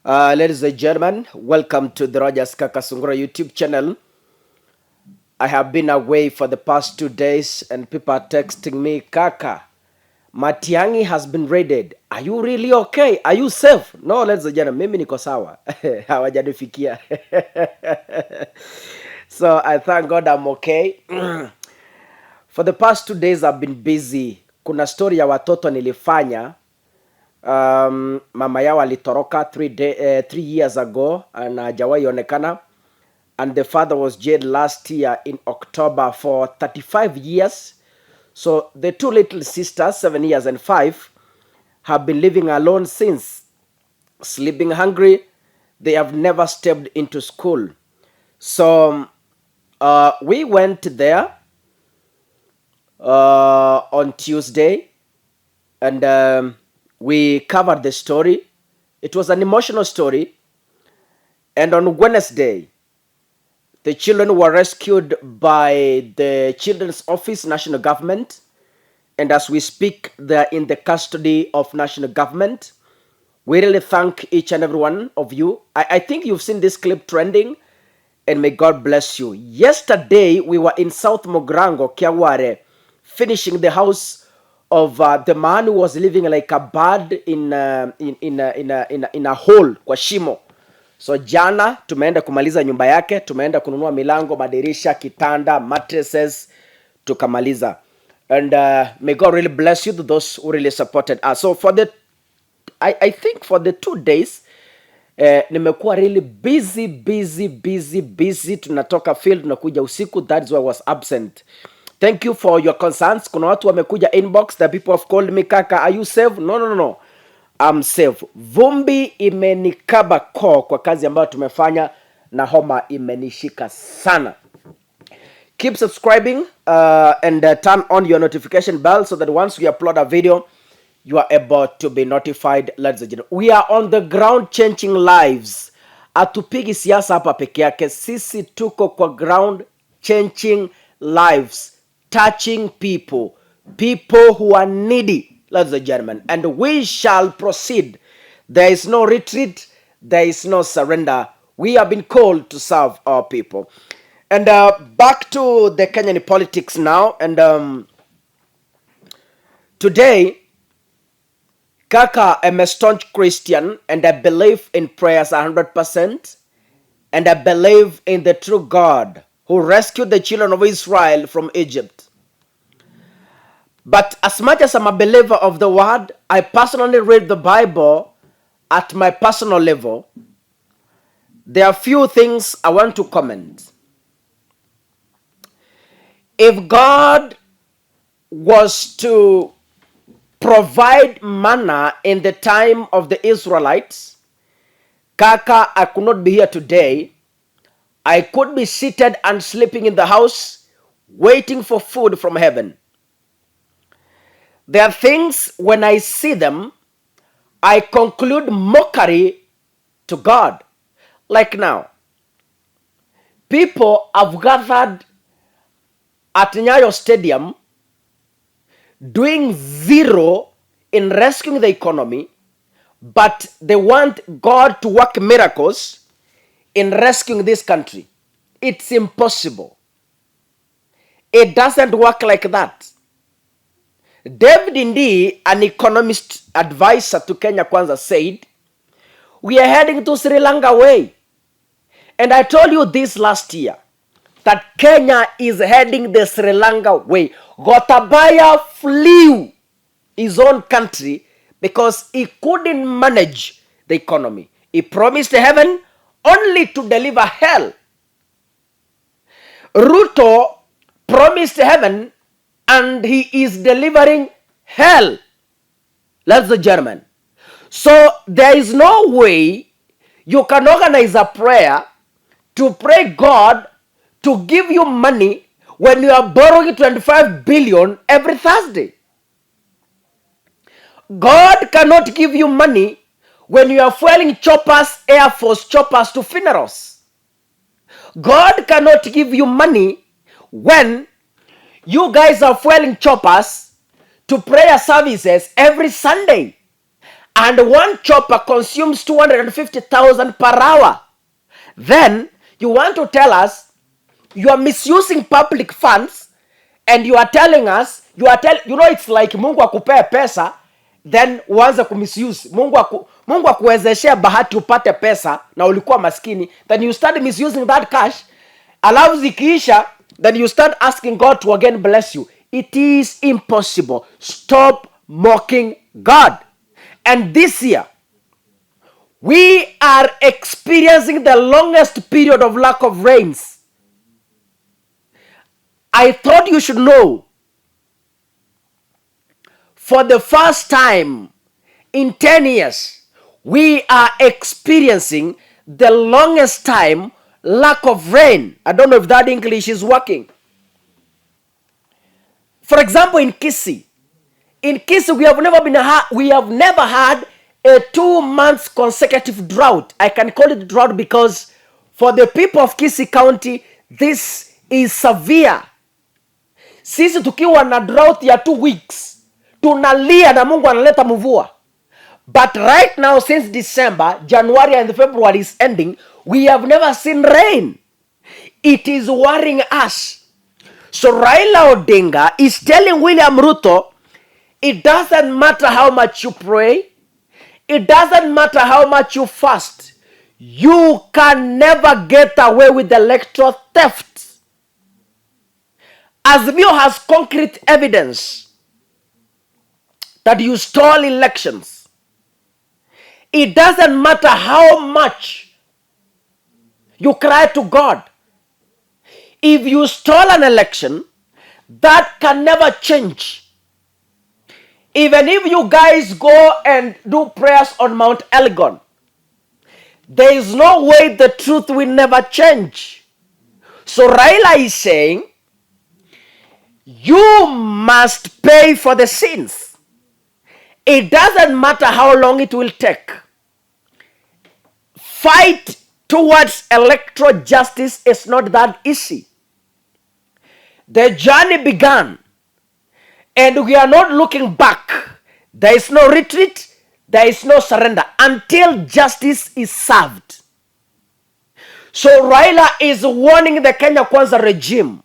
Ladies and gentlemen, welcome to the Rogers Kakasungura YouTube channel. I have been away for the past 2 days and people are texting me, Kaka, Matiangi has been raided. Are you really okay? Are you safe? No, ladies and gentlemen, mimi niko sawa. Hawajanifikia. So I thank God I'm okay. For the past 2 days I've been busy. Kuna story ya watoto nilifanya. Mama yao alitoroka 3 years ago na hajawahi onekana, and the father was jailed last year in October for 35 years. So the two little sisters, 7 years and 5, have been living alone since, sleeping hungry. They have never stepped into school. So we went there on Tuesday, and we covered the story. It was an emotional story. And on Wednesday, the children were rescued by the Children's Office, National Government. And as we speak, they're in the custody of National Government. We really thank each and every one of you. I think you've seen this clip trending, and may God bless you. Yesterday, we were in South Mogrango, Kiaware, finishing the house of the man who was living like a bird in a hole kwa shimo. So jana tumeenda kumaliza nyumba yake, tumeenda kununua milango, madirisha, kitanda, mattresses, tukamaliza. And may God really bless you to those who really supported us. So for the I think for the 2 days nimekuwa really busy. Tunatoka field, tunakuja usiku. That's why I was absent. Thank you for your concerns. Kuna watu wamekuja inbox, the people have called me, Kaka, are you safe? No. I'm safe. Vumbi imenikaba koo kwa kazi ambayo tumefanya, na homa imenishika sana. Keep subscribing and turn on your notification bell so that once we upload a video, you are able to be notified. Ladies and gentlemen, we are on the ground changing lives. Atupigi siasa hapa peke yake, sisi tuko kwa ground changing lives, touching people who are needy, ladies and gentlemen, and we shall proceed. There is no retreat, there is no surrender. We have been called to serve our people. And back to the Kenyan politics now. And today, Kaka, I'm a staunch Christian, and I believe in prayers 100%, and I believe in the true God who rescued the children of Israel from Egypt. But as much as I'm a believer of the word, I personally read the Bible at my personal level. There are few things I want to comment. If God was to provide manna in the time of the Israelites, Kaka, I could not be here today. I could be seated and sleeping in the house, waiting for food from heaven. There are things, when I see them, I conclude mockery to God. Like now, people have gathered at Nyayo Stadium doing zero in rescuing the economy, but they want God to work miracles in rescuing this country. It's impossible. It doesn't work like that. David Ndii, an economist advisor to Kenya Kwanza, said, we are heading to Sri Lanka way. And I told you this last year, that Kenya is heading the Sri Lanka way. Gotabaya flew his own country because he couldn't manage the economy. He promised heaven only to deliver hell. Ruto promised heaven and he is delivering hell. That's the German. So there is no way you can organize a prayer to pray God to give you money when you are borrowing 25 billion every Thursday. God cannot give you money when you are fueling choppers, Air Force choppers to funerals. God cannot give you money when you guys are fueling choppers to prayer services every Sunday. and one chopper consumes 250,000 per hour, then you want to tell us you are misusing public funds, and you are telling us, it's like Mungu akupea pesa then uanze kumisuse. Mungu akuwezeshea bahati upate pesa na ulikuwa maskini, then you start misusing that cash, alafu zikiisha then you start asking God to again bless you. It is impossible. Stop mocking God. And this year we are experiencing the longest period of lack of rains. I thought you should know, for the first time in 10 years, we are experiencing the longest time lack of rain. I don't know if that English is working. For example, in Kisii, we have never had a 2 months consecutive drought. I can call it drought because for the people of Kisii County, this is severe. Sisi tukiwa na drought ya 2 weeks, tunalia na Mungu analeta mvua. But right now, since December, January and February is ending, we have never seen rain. It is worrying us. So Raila Odinga is telling William Ruto, it doesn't matter how much you pray, it doesn't matter how much you fast, you can never get away with electoral theft. Azimio has concrete evidence that you stole elections. It doesn't matter how much you cry to God. If you stole an election, that can never change. Even if you guys go and do prayers on Mount Elgon, there is no way the truth will never change. So Raila is saying, you must pay for the sins. It doesn't matter how long it will take. Fight towards electoral justice is not that easy. The journey began, and we are not looking back. There is no retreat, there is no surrender until justice is served. So Raila is warning the Kenya Kwanza regime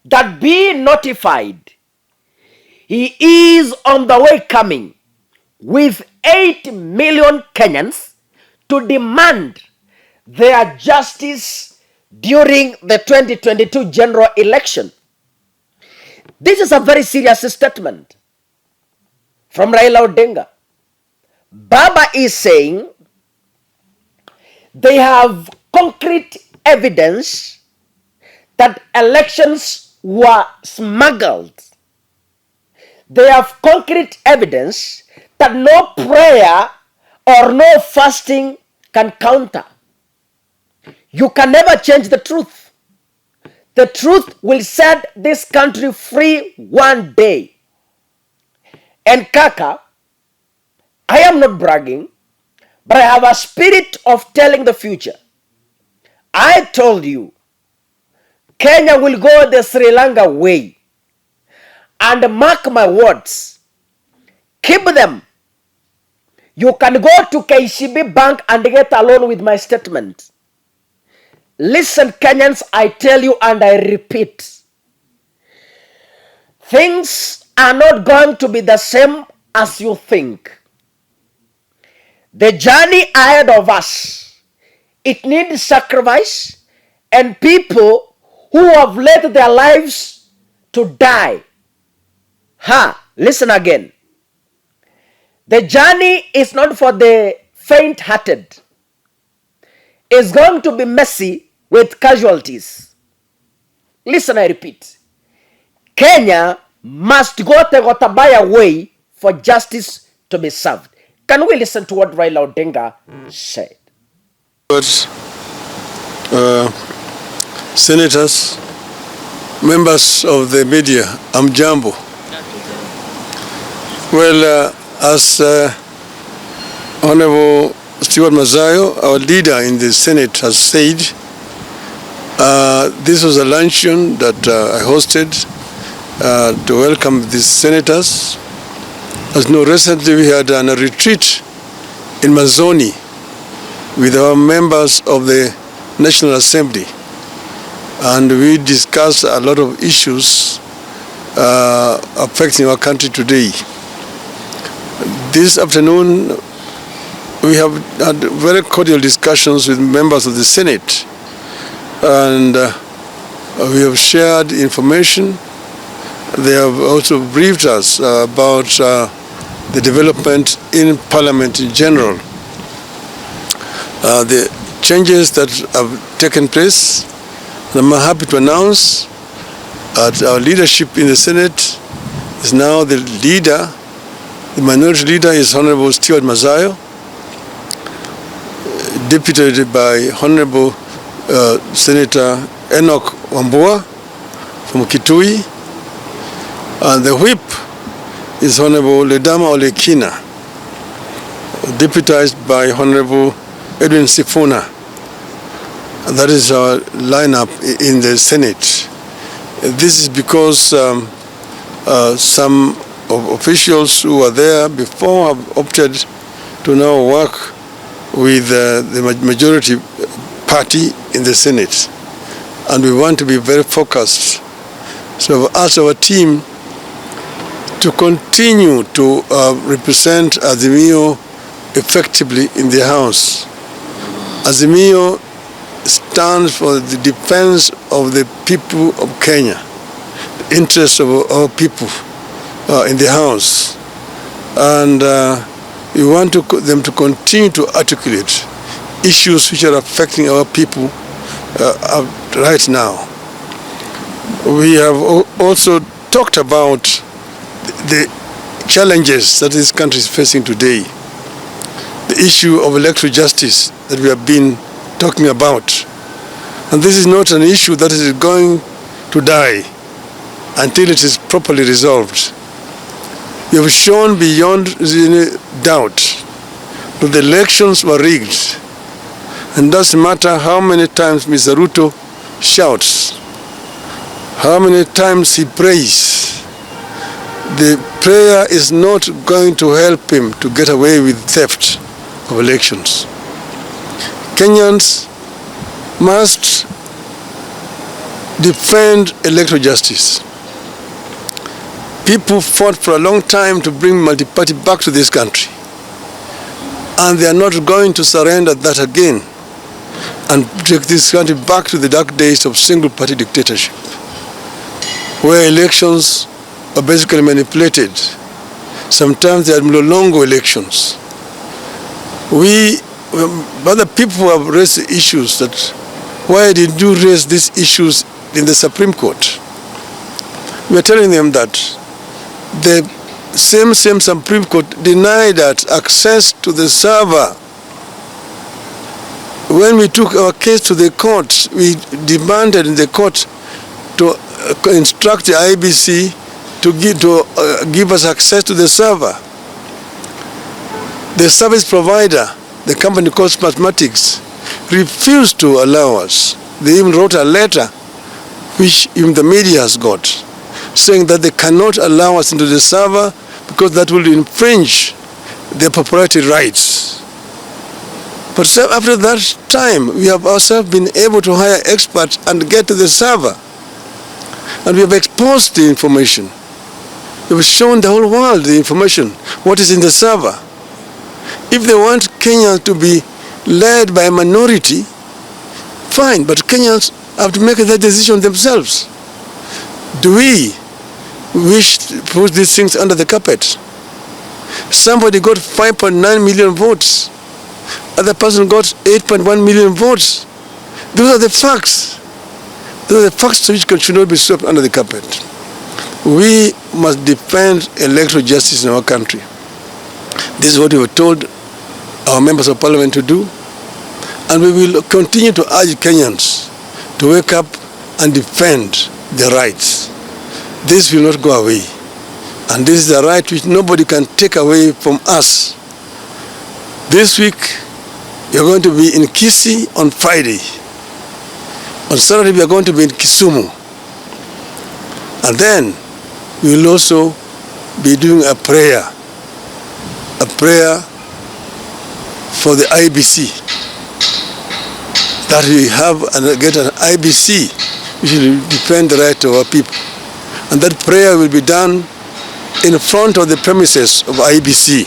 that be notified. He is on the way coming with 8 million Kenyans to demand their justice during the 2022 general election. This is a very serious statement from Raila Odinga. Baba is saying they have concrete evidence that elections were smuggled. They have concrete evidence that no prayer or no fasting can counter. You can never change the truth. The truth will set this country free one day. And Kaka, I am not bragging, but I have a spirit of telling the future. I told you, Kenya will go the Sri Lanka way. And mark my words, keep them. You can go to KCB Bank and get a loan with my statement. Listen, Kenyans, I tell you and I repeat, things are not going to be the same as you think. The journey ahead of us, it needs sacrifice and people who have let their lives to die. Listen again. The journey is not for the faint-hearted. It's going to be messy with casualties. Listen, I repeat. Kenya must go the Gotabaya way for justice to be served. Can we listen to what Raila Odinga said? Senators, members of the media, Amjambo. Well, as Honorable Stewart Mazayo, our leader in the Senate, has said, this was a luncheon that I hosted to welcome these senators As you know, recently we had a retreat in Manzoni with our members of the National Assembly, and we discussed a lot of issues affecting our country today. This afternoon, we have had very cordial discussions with members of the Senate, and we have shared information. They have also briefed us about the development in Parliament in general. The changes that have taken place, I'm happy to announce that our leadership in the Senate is now the leader. The minority leader is Honorable Stewart Mazayo, deputed by Honorable Senator Enoch Wambua from Kitui, and the whip is Honorable Ledama Olekina, deputized by Honorable Edwin Sifuna. And that is our lineup in the Senate. This is because some officials who were there before have opted to now work with the majority party in the Senate. And we want to be very focused. So I've asked our team to continue to represent Azimio effectively in the House. Azimio stands for the defense of the people of Kenya, the interests of our people in the House. And we want them to continue to articulate issues which are affecting our people right now. We have also talked about the challenges that this country is facing today. The issue of electoral justice that we have been talking about. And this is not an issue that is going to die until it is properly resolved. We have shown beyond any doubt that the elections were rigged. And it doesn't matter how many times Mr. Ruto shouts, how many times he prays. The prayer is not going to help him to get away with theft of elections. Kenyans must defend electoral justice. People fought for a long time to bring multi-party back to this country. And they are not going to surrender that again and take this country back to the dark days of single-party dictatorship, where elections are basically manipulated. Sometimes they are Mlolongo elections. Other people have raised issues that, why did you raise these issues in the Supreme Court? We are telling them that the same Supreme Court denied us access to the server. When we took our case to the court, we demanded in the court to instruct the IBC to give us access to the server. The service provider, the company called Mathematics, refused to allow us. They even wrote a letter, which even the media has got, saying that they cannot allow us into the server because that will infringe their proprietary rights. But after that time, we have ourselves been able to hire experts and get to the server. And we have exposed the information. We have shown the whole world the information, what is in the server. If they want Kenya to be led by a minority, fine, but Kenyans have to make that decision themselves. Do we wish to put these things under the carpet? Somebody got 5.9 million votes. Other person got 8.1 million votes. Those are the facts. Those are the facts which should not be swept under the carpet. We must defend electoral justice in our country. This is what we were told our members of parliament to do. And we will continue to urge Kenyans to wake up and defend their rights. This will not go away. And this is a right which nobody can take away from us. This week, we are going to be in Kisii on Friday. On Saturday, we are going to be in Kisumu. And then, we will also be doing a prayer a prayer for the IBC, that we have and get an IBC which will defend the right of our people. And that prayer will be done in front of the premises of IBC.